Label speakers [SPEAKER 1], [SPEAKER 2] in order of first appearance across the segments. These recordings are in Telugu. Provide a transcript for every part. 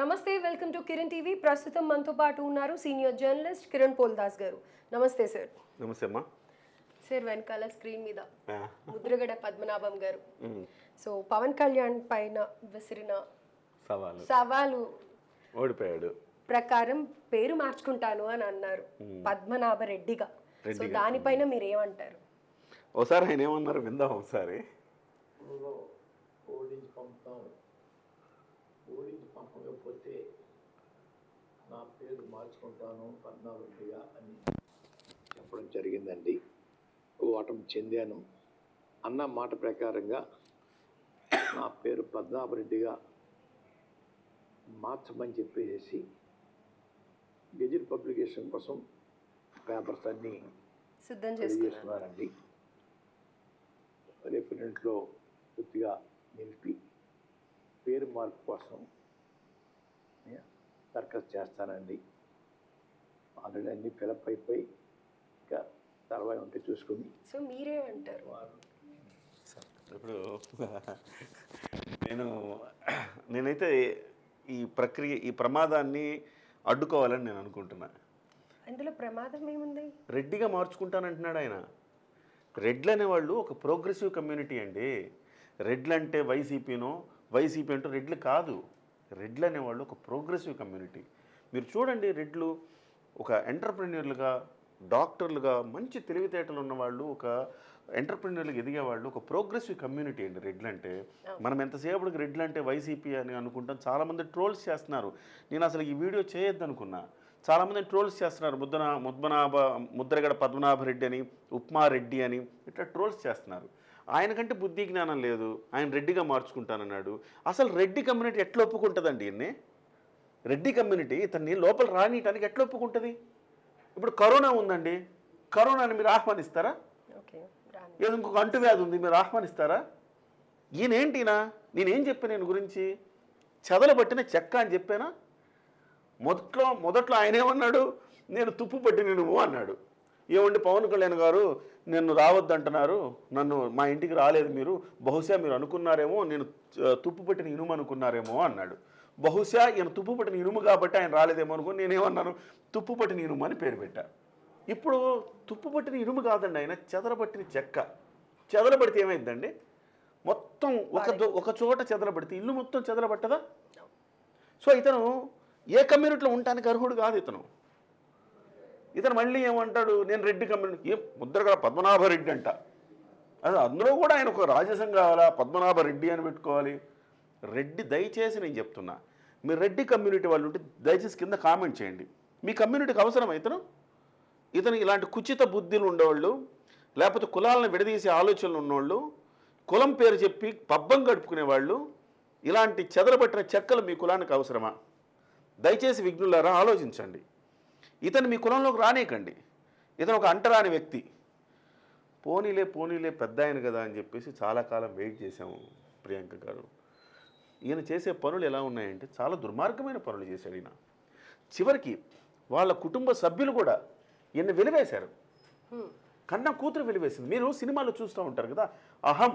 [SPEAKER 1] నమస్తే వెల్కమ్ టు కిరణ్ టీవీ. ప్రస్తుతం మనతో పాటు ఉన్నారు సీనియర్ జర్నలిస్ట్ కిరణ్ పోల్దాస్ గారు. నమస్తే సార్.
[SPEAKER 2] నమస్తే అమ్మా.
[SPEAKER 1] సార్ వెనకాల స్క్రీన్ మీద ముద్రగడ పద్మనాభం గారు సో పవన్ కళ్యాణ్ పైన విసిరిన సవాలు
[SPEAKER 2] ఓడిపోయాడు
[SPEAKER 1] ప్రకారం పేరు మార్చుకుంటాను అని అన్నారు పద్మనాభ రెడ్డిగా. సో దానిపైన మీరు ఏమంటారు?
[SPEAKER 2] ఒకసారి ఆయన ఏమన్నారు విందాం ఒకసారి.
[SPEAKER 3] ఓడించి పంపకపోతే నా పేరు మార్చుకుంటాను పద్మనాభరెడ్డిగా అని చెప్పడం జరిగిందండి. ఓటమి చెందాను అన్న మాట ప్రకారంగా నా పేరు పద్మనాభరెడ్డిగా మార్చమని చెప్పేసి గెజిట్ పబ్లికేషన్ కోసం పేపర్స్ అన్నీ
[SPEAKER 1] సిద్ధం
[SPEAKER 3] చేస్తున్నారండి. రిఫరెంట్లో పూర్తిగా నిలిపి పేరు మార్పు కోసం దరఖాస్తు చేస్తానండి. ఆల్రెడీ అన్ని ఫిలప్ అయిపోయి ఇంకా తర్వాత ఉంటే చూసుకుని.
[SPEAKER 1] సో మీరేమంటారు?
[SPEAKER 2] ఇప్పుడు నేనైతే ఈ ప్రమాదాన్ని అడ్డుకోవాలని నేను అనుకుంటున్నా.
[SPEAKER 1] అందులో ప్రమాదం ఏముంది?
[SPEAKER 2] రెడ్డిగా మార్చుకుంటానంటున్నాడు ఆయన. రెడ్లు అనేవాళ్ళు ఒక ప్రోగ్రెసివ్ కమ్యూనిటీ అండి. రెడ్లు అంటే వైసీపీ అంటూ రెడ్లు కాదు. రెడ్లు అనేవాళ్ళు ఒక ప్రోగ్రెసివ్ కమ్యూనిటీ. మీరు చూడండి, రెడ్లు ఒక ఎంటర్ప్రెన్యూర్లుగా, డాక్టర్లుగా, మంచి తెలివితేటలు ఉన్నవాళ్ళు, ఒక ఎంటర్ప్రెన్యూర్లుగా ఎదిగేవాళ్ళు, ఒక ప్రోగ్రెసివ్ కమ్యూనిటీ అండి రెడ్లు అంటే. మనం ఎంతసేపటికి రెడ్లు అంటే వైసీపీ అని అనుకుంటాం. చాలామంది ట్రోల్స్ చేస్తున్నారు. నేను అసలు ఈ వీడియో చేయొద్దు అనుకున్నా. చాలామంది ట్రోల్స్ చేస్తున్నారు. ముద్రగడ పద్మనాభరెడ్డి అని, ఉప్మారెడ్డి అని ఇట్లా ట్రోల్స్ చేస్తున్నారు. ఆయనకంటే బుద్ధి జ్ఞానం లేదు. ఆయన రెడ్డిగా మార్చుకుంటానన్నాడు. అసలు రెడ్డి కమ్యూనిటీ ఎట్లా ఒప్పుకుంటుందండి? ఈయన్ని రెడ్డి కమ్యూనిటీ ఇతన్ని లోపల రానియటానికి ఎట్లా ఒప్పుకుంటుంది? ఇప్పుడు కరోనా ఉందండి, కరోనాని మీరు ఆహ్వానిస్తారా? ఏదో ఇంకొక అంటువ్యాధి ఉంది, మీరు ఆహ్వానిస్తారా? ఈయనేంటినా? నేనేం చెప్పాను నేను గురించి? చెదలబట్టిన చెక్క అని చెప్పానా? మొదట్లో ఆయన ఏమన్నాడు? నేను తుప్పు పట్టిన ఇనుము అన్నాడు. ఏమండి పవన్ కళ్యాణ్ గారు నన్ను రావద్దంటున్నారు, నన్ను మా ఇంటికి రాలేదు మీరు, బహుశా మీరు అనుకున్నారేమో నేను తుప్పు పట్టిన ఇనుము అనుకున్నారేమో అన్నాడు. బహుశా ఈయన తుప్పు పట్టిన ఇనుము కాబట్టి ఆయన రాలేదేమో అనుకుని నేనేమన్నాను? తుప్పు పట్టిన ఇనుము అని పేరు పెట్టా. ఇప్పుడు తుప్పు పట్టిన ఇనుము కాదండి, ఆయన చెదలబట్టిన చెక్క. చెదలబడితే ఏమైందండి? మొత్తం ఒక చోట చెదలబడితే ఇల్లు మొత్తం చెదలబట్టదా? సో ఇతను ఏ కమ్యూనిటీలో ఉండటానికి అర్హుడు కాదు. ఇతను మళ్ళీ ఏమంటాడు? నేను రెడ్డి కమ్యూనిటీ. ముద్రగడ పద్మనాభరెడ్డి అంట. అది అందులో కూడా ఆయన ఒక రాజసం కావాలా? పద్మనాభరెడ్డి అని పెట్టుకోవాలి. రెడ్డి, దయచేసి నేను చెప్తున్నా, మీరు రెడ్డి కమ్యూనిటీ వాళ్ళు ఉంటే దయచేసి కింద కామెంట్ చేయండి. మీ కమ్యూనిటీకి అవసరం ఇతను ఇలాంటి కుచిత బుద్ధులు ఉండేవాళ్ళు, లేకపోతే కులాలను విడదీసే ఆలోచనలు ఉన్నవాళ్ళు, కులం పేరు చెప్పి పబ్బం గడుపుకునేవాళ్ళు, ఇలాంటి చెదరబట్టిన చెక్కలు మీ కులానికి అవసరమా? దయచేసి విఘ్నులారా ఆలోచించండి. ఇతను మీ కులంలోకి రానేకండి. ఇతను ఒక అంటరాని వ్యక్తి. పోనీలే పెద్ద ఆయన కదా అని చెప్పేసి చాలా కాలం వెయిట్ చేశాము ప్రియాంక గారు. ఈయన చేసే పనులు ఎలా ఉన్నాయంటే చాలా దుర్మార్గమైన పనులు చేశాడు ఈయన. చివరికి వాళ్ళ కుటుంబ సభ్యులు కూడా ఈయన వెలివేశారు. కన్నా కూతురు వెలివేసింది. మీరు సినిమాలో చూస్తూ ఉంటారు కదా, అహం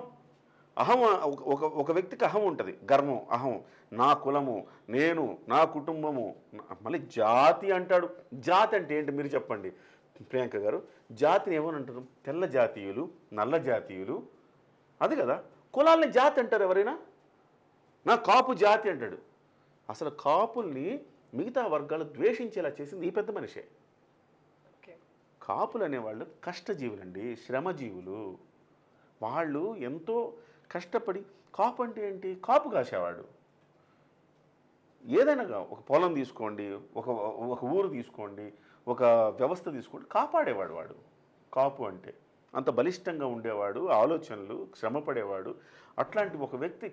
[SPEAKER 2] ఒక వ్యక్తికి అహం ఉంటుంది, గర్వం, అహం, నా కులము, నేను, నా కుటుంబము, మళ్ళీ జాతి అంటాడు. జాతి అంటే ఏంటి మీరు చెప్పండి ప్రియాంక గారు? జాతిని ఏమని అంటారు? తెల్ల జాతీయులు, నల్ల జాతీయులు, అది కదా. కులాలని జాతి అంటారు ఎవరైనా? నా కాపు జాతి అంటాడు. అసలు కాపుల్ని మిగతా వర్గాలు ద్వేషించేలా చేసింది ఈ పెద్ద మనిషే. కాపులు అనేవాళ్ళు కష్టజీవులండి, శ్రమజీవులు. వాళ్ళు ఎంతో కష్టపడి, కాపు అంటే ఏంటి? కాపు కాసేవాడు. ఏదైనా ఒక పొలం తీసుకోండి, ఒక ఊరు తీసుకోండి, ఒక వ్యవస్థ తీసుకోండి, కాపాడేవాడు వాడు. కాపు అంటే అంత బలిష్టంగా ఉండేవాడు, ఆలోచనలు, శ్రమపడేవాడు. అట్లాంటి ఒక వ్యక్తి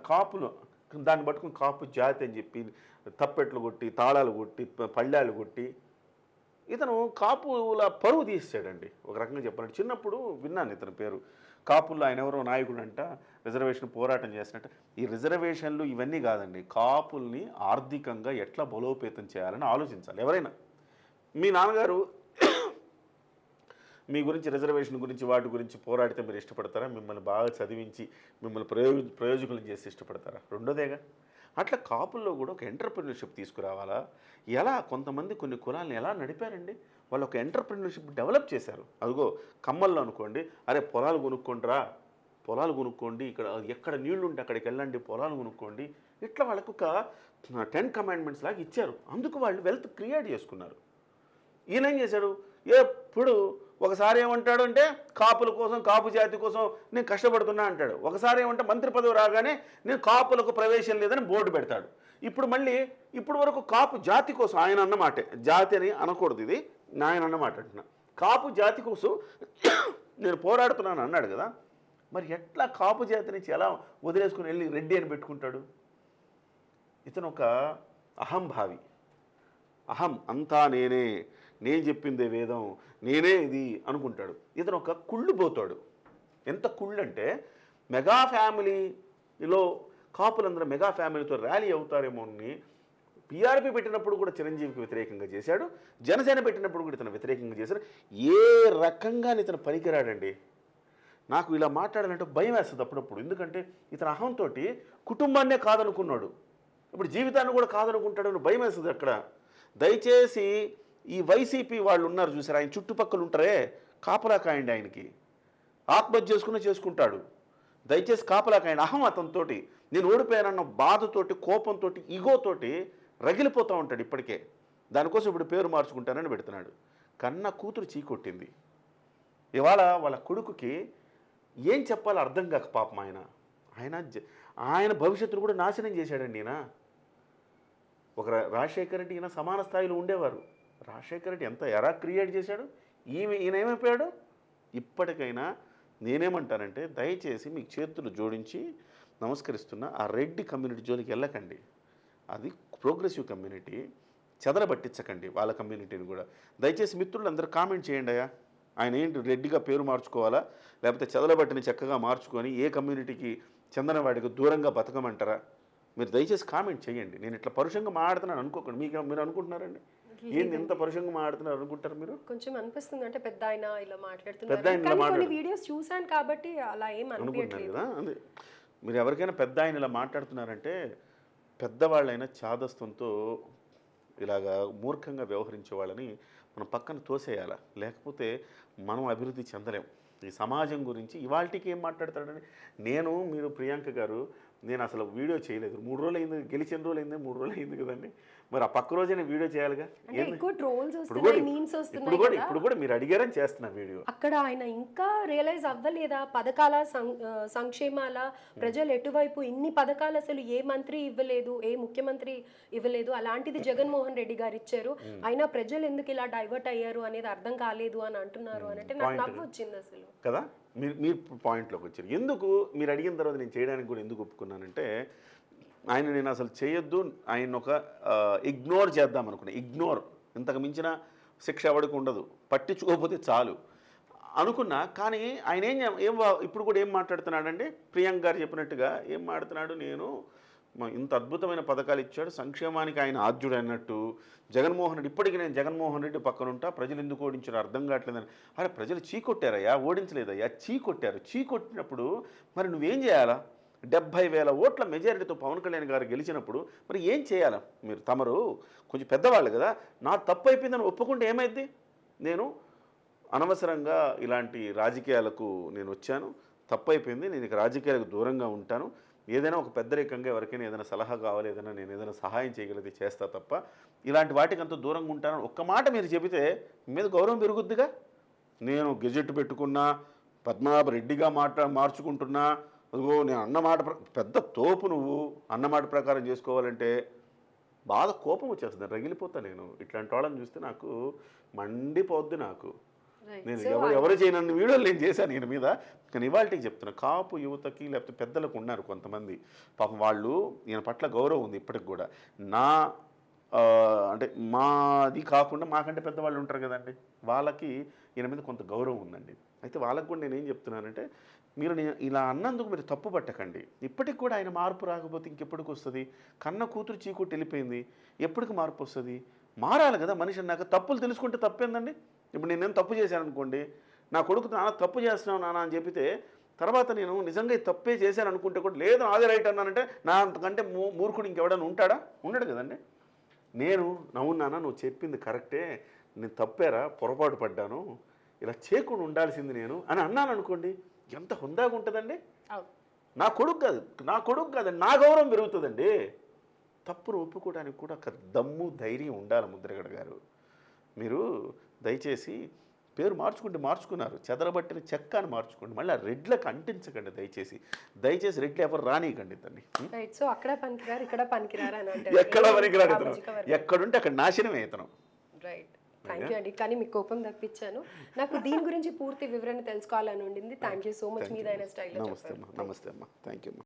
[SPEAKER 2] కాపులు దాన్ని పట్టుకుని కాపు జాతి అని చెప్పి తప్పెట్లు కొట్టి, తాళాలు కొట్టి, పళ్ళాలు కొట్టి ఇతను కాపుల పరువు తీసాడండి. ఒక రకంగా చెప్పాలంటే చిన్నప్పుడు విన్నాను ఇతని పేరు. కాపుల్లో ఆయన ఎవరో నాయకుడు అంట, రిజర్వేషన్ పోరాటం చేసినట్ట. ఈ రిజర్వేషన్లు ఇవన్నీ కాదండి, కాపుల్ని ఆర్థికంగా ఎట్లా బలోపేతం చేయాలని ఆలోచించాలి ఎవరైనా. మీ నాన్నగారు మీ గురించి రిజర్వేషన్ గురించి వాటి గురించి పోరాడితే మీరు ఇష్టపడతారా? మిమ్మల్ని బాగా చదివించి మిమ్మల్ని ప్రయోజకులను చేసి ఇష్టపడతారా? రెండోదేగా. అట్లా కాపుల్లో కూడా ఒక ఎంటర్‌ప్రెన్యూర్‌షిప్ తీసుకురావాలా? ఎలా కొంతమంది కొన్ని కులాలను ఎలా నడిపారండి? వాళ్ళు ఒక ఎంటర్‌ప్రెన్యూర్‌షిప్ డెవలప్ చేశారు. అదిగో కమ్మల్లో అనుకోండి, అరే పొలాలు కొనుక్కోండిరా, పొలాలు కొనుక్కోండి, ఇక్కడ ఎక్కడ నీళ్లుంటే అక్కడికెళ్ళండి, పొలాలు కొనుక్కోండి. ఇట్లా వాళ్ళకొక 10 కమాండ్‌మెంట్స్ లాగా ఇచ్చారు. అందుకు వాళ్ళు వెల్త్ క్రియేట్ చేసుకున్నారు. ఈయన ఏం చేశాడు, ఎప్పుడు ఒకసారి ఏమంటాడు అంటే కాపుల కోసం, కాపు జాతి కోసం నేను కష్టపడుతున్నా అంటాడు. ఒకసారి ఏమంటే మంత్రి పదవి రాగానే నేను కాపులకు ప్రవేశం లేదని బోర్డు పెడతాడు. ఇప్పుడు మళ్ళీ ఇప్పుడు వరకు కాపు జాతి కోసం ఆయన అన్నమాటే, జాతి అని అనకూడదు, ఇది ఆయన అన్నమాట అంటున్నా, కాపు జాతి కోసం నేను పోరాడుతున్నాను అన్నాడు కదా. మరి ఎట్లా కాపు జాతి నుంచి ఎలా వదిలేసుకుని వెళ్ళి రెడ్డి అని పెట్టుకుంటాడు? ఇతను ఒక అహంభావి, అహం అంతా నేనే, నేను చెప్పిందే వేదం, నేనే ఇది అనుకుంటాడు. ఇతను ఒక కుళ్ళు పోతాడు. ఎంత కుళ్ళు అంటే మెగా ఫ్యామిలీలో కాపులందరూ మెగా ఫ్యామిలీతో ర్యాలీ అవుతారేమో అని పీఆర్పీ పెట్టినప్పుడు కూడా చిరంజీవికి వ్యతిరేకంగా చేశాడు, జనసేన పెట్టినప్పుడు కూడా ఇతను వ్యతిరేకంగా చేశాడు. ఏ రకంగా ఇతను పనికిరాడండి. నాకు ఇలా మాట్లాడాలంటే భయం వేస్తుంది అప్పుడప్పుడు. ఎందుకంటే ఇతను అహంతో కుటుంబాన్నే కాదనుకున్నాడు, ఇప్పుడు జీవితాన్ని కూడా కాదనుకుంటాడని భయం వేస్తుంది అక్కడ. దయచేసి ఈ వైసీపీ వాళ్ళు ఉన్నారు చూసారు, ఆయన చుట్టుపక్కల ఉంటారే, కాపలా కాయండి, ఆయనకి ఆత్మహత్య చేసుకుంటాడు. దయచేసి కాపలా కాయండి. అహం అతనితోటి నేను ఓడిపోయానన్న బాధతోటి, కోపంతో, ఈగోతోటి రగిలిపోతూ ఉంటాడు ఇప్పటికే. దానికోసం ఇప్పుడు పేరు మార్చుకుంటానని పెడుతున్నాడు. కన్న కూతురు చీకొట్టింది. ఇవాళ వాళ్ళ కొడుకుకి ఏం చెప్పాలో అర్థం కాక పాపం ఆయన భవిష్యత్తును కూడా నాశనం చేశాడండి ఈయన. ఒక రాజశేఖర రెడ్డి ఈయన సమాన స్థాయిలో ఉండేవారు. రాజశేఖర రెడ్డి ఎంత ఎరా క్రియేట్ చేశాడు, ఈయన ఏమైపోయాడు? ఇప్పటికైనా నేనేమంటానంటే దయచేసి మీకు చేతులు జోడించి నమస్కరిస్తున్నా, ఆ రెడ్డి కమ్యూనిటీ జోలికి వెళ్ళకండి. అది ప్రోగ్రెసివ్ కమ్యూనిటీ, చెదరబట్టించకండి వాళ్ళ కమ్యూనిటీని కూడా. దయచేసి మిత్రులు అందరూ కామెంట్ చేయండి అయ్యా, ఆయన ఏంటి రెడ్డిగా పేరు మార్చుకోవాలా, లేకపోతే చెదలబట్టిని చక్కగా మార్చుకొని ఏ కమ్యూనిటీకి చెందిన వాడికి దూరంగా బతకమంటారా? మీరు దయచేసి కామెంట్ చేయండి. నేను ఇట్లా పరుషంగా మాట్లాడుతున్నాను అనుకోకండి. మీరు అనుకుంటున్నారండి ఏంది ఇంత పరుషంగా మాట్లాడుతున్నారు అనుకుంటారు మీరు?
[SPEAKER 1] కొంచెం అనిపిస్తుంది, అంటే పెద్ద ఆయన ఇలా మాట్లాడుతున్నారు, వీడియోస్ చూసాను కాబట్టి అలా ఏం
[SPEAKER 2] అనుకుంటున్నారు కదా. అదే మీరు ఎవరికైనా పెద్ద ఆయన ఇలా మాట్లాడుతున్నారంటే పెద్దవాళ్ళైనా చాదస్తంతో ఇలాగా మూర్ఖంగా వ్యవహరించే వాళ్ళని మనం పక్కన తోసేయాలి, లేకపోతే మనం అభివృద్ధి చెందలేం. ఈ సమాజం గురించి ఇవాళకి ఏం మాట్లాడతాడని మీరు ప్రియాంక గారు, నేను అసలు వీడియో చేయలేదు, 3 రోజులు అయింది, గెలిచిన రోజులు అయింది, 3 రోజులు అయింది కదండి. మరి ఆ పక్క రోజే నేను వీడియో చేయాలిగా. ఇప్పుడు కూడా మీరు అడిగారని చేస్తున్నా వీడియో.
[SPEAKER 1] అక్కడ ఆయన ఇంకా రియలైజ్ అవ్వలేదా పథకాల సంక్షేమాల ప్రజలు ఎటువైపు, ఇన్ని పథకాలు అసలు ఏ మంత్రి ఇవ్వలేదు, ఏ ముఖ్యమంత్రి ఇవ్వలేదు, అలాంటిది జగన్మోహన్ రెడ్డి గారు ఇచ్చారు, అయినా ప్రజలు ఎందుకు ఇలా డైవర్ట్ అయ్యారు అనేది అర్థం కాలేదు అని అంటున్నారు అని అంటే నాకు నవ్వు వచ్చింది అసలు
[SPEAKER 2] కదా. మీరు పాయింట్లోకి వచ్చారు. ఎందుకు మీరు అడిగిన తర్వాత నేను చేయడానికి కూడా ఎందుకు ఒప్పుకున్నానంటే, నేను అసలు చేయొద్దు, ఆయన ఒక ఇగ్నోర్ చేద్దాం అనుకున్నా. ఇగ్నోర్, ఇంతకు మించిన శిక్ష ఎవరికి ఉండదు, పట్టించుకోకపోతే చాలు అనుకున్నా. కానీ ఆయన ఇప్పుడు కూడా ఏం మాట్లాడుతున్నాడంటే, ప్రియాంక గారు చెప్పినట్టుగా ఏం మాట్లాడుతున్నాడు, నేను ఇంత అద్భుతమైన పథకాలు ఇచ్చాడు, సంక్షేమానికి ఆయన ఆద్యుడు అన్నట్టు. జగన్మోహన్ రెడ్డి, ఇప్పటికీ నేను జగన్మోహన్ రెడ్డి పక్కన ఉంటా, ప్రజలు ఎందుకు ఓడించారు అర్థం కావట్లేదని. అరే ప్రజలు చీకొట్టారయ్యా, ఓడించలేదయ్యా, చీకొట్టినప్పుడు మరి నువ్వేం చేయాలా? 70,000 ఓట్ల మెజారిటీతో పవన్ కళ్యాణ్ గారు గెలిచినప్పుడు మరి ఏం చేయాలా? తమరు కొంచెం పెద్దవాళ్ళు కదా, నా తప్పు అయిపోయిందని ఒప్పుకుంటే ఏమైంది? నేను అనవసరంగా ఇలాంటి రాజకీయాలకు నేను వచ్చాను, తప్పు అయిపోయింది, నేను ఇక రాజకీయాలకు దూరంగా ఉంటాను, ఏదైనా ఒక పెద్దరికంగా ఎవరికైనా ఏదైనా సలహా కావాలి, నేను ఏదైనా సహాయం చేయగలిగితే చేస్తా తప్ప ఇలాంటి వాటికి అంత దూరంగా ఉంటానని ఒక్క మాట మీరు చెబితే మీద గౌరవం పెరుగుద్దిగా. నేను గెజెట్ పెట్టుకున్నా, పద్మనాభ రెడ్డిగా మార్చుకుంటున్నా, అదిగో నేను అన్నమాట పెద్ద తోపు, నువ్వు అన్నమాట ప్రకారం చేసుకోవాలంటే బాగా కోపం వచ్చేస్తుంది, రగిలిపోతా నేను. ఇట్లాంటి వాళ్ళని చూస్తే నాకు మండిపోద్ది. నేను ఎవరు చేయనన్ని వీడియోలు నేను చేశాను ఈయన మీద. కానీ ఇవాళకి చెప్తున్నా, కాపు యువతకి లేకపోతే పెద్దలకు ఉన్నారు కొంతమంది, పాపం వాళ్ళు ఈయన పట్ల గౌరవం ఉంది ఇప్పటికి కూడా. అంటే మాది కాకుండా మాకంటే పెద్దవాళ్ళు ఉంటారు కదండి, వాళ్ళకి ఈయన మీద కొంత గౌరవం ఉందండి. అయితే వాళ్ళకు కూడా నేనేం చెప్తున్నానంటే, మీరు ఇలా అన్నందుకు మీరు తప్పు పట్టకండి. ఇప్పటికి కూడా ఆయన మార్పు రాకపోతే ఇంకెప్పటికి వస్తుంది? కన్న కూతురు చీకొట్టి వెళ్ళిపోయింది, ఎప్పటికి మార్పు వస్తుంది? మారాలి కదా మనిషి అన్నాక. తప్పులు తెలుసుకుంటే తప్పేందండి? ఇప్పుడు నేనేం తప్పు చేశాను అనుకోండి, నా కొడుకు నాన్న తప్పు చేస్తున్నావు నాన్న అని చెప్పితే తర్వాత నేను నిజంగా ఇది తప్పే చేశాను అనుకుంటే కూడా లేదు నాదే రైట్ అన్నానంటే నా అంతకంటే మూర్ఖుడు ఇంకెవడన్నా ఉంటాడా? ఉండడు కదండి. నేను నవ్వున్నానా, నువ్వు చెప్పింది కరెక్టే, నేను తప్పారా, పొరపాటు పడ్డాను, ఇలా చేయకుండా ఉండాల్సింది నేను అని అన్నాను అనుకోండి, ఎంత హుందాగా ఉంటుందండి. నా కొడుకు కాదండి, నా గౌరవం పెరుగుతుందండి. తప్పును ఒప్పుకోవడానికి కూడా ఒక దమ్ము ధైర్యం ఉండాలి. ముద్రగడ గారు, మీరు దయచేసి పేరు మార్చుకున్నారు, చెదరబట్టిన చెక్క అని మార్చుకోండి, మళ్ళీ రెడ్లకు అంటించకండి దయచేసి రెడ్లు ఎవరు రానియకండి దాన్ని.
[SPEAKER 1] సో అక్కడ పనికిరారు, ఇక్కడ పనికిరారు అని అంటే
[SPEAKER 2] ఎక్కడ పనికిరాడు ఇతను, ఎక్కడుంటే అక్కడ నాశనమే ఇతను.
[SPEAKER 1] రైట్, థ్యాంక్ యూ అండి. కానీ మీకు కోపం తప్పించాను. నాకు దీని గురించి పూర్తి వివరణ తెలుసుకోవాలని ఉండింది. Thank you so much. మీదైన స్టైల్లో
[SPEAKER 2] నమస్తే అమ్మా, థ్యాంక్ యూ అమ్మా.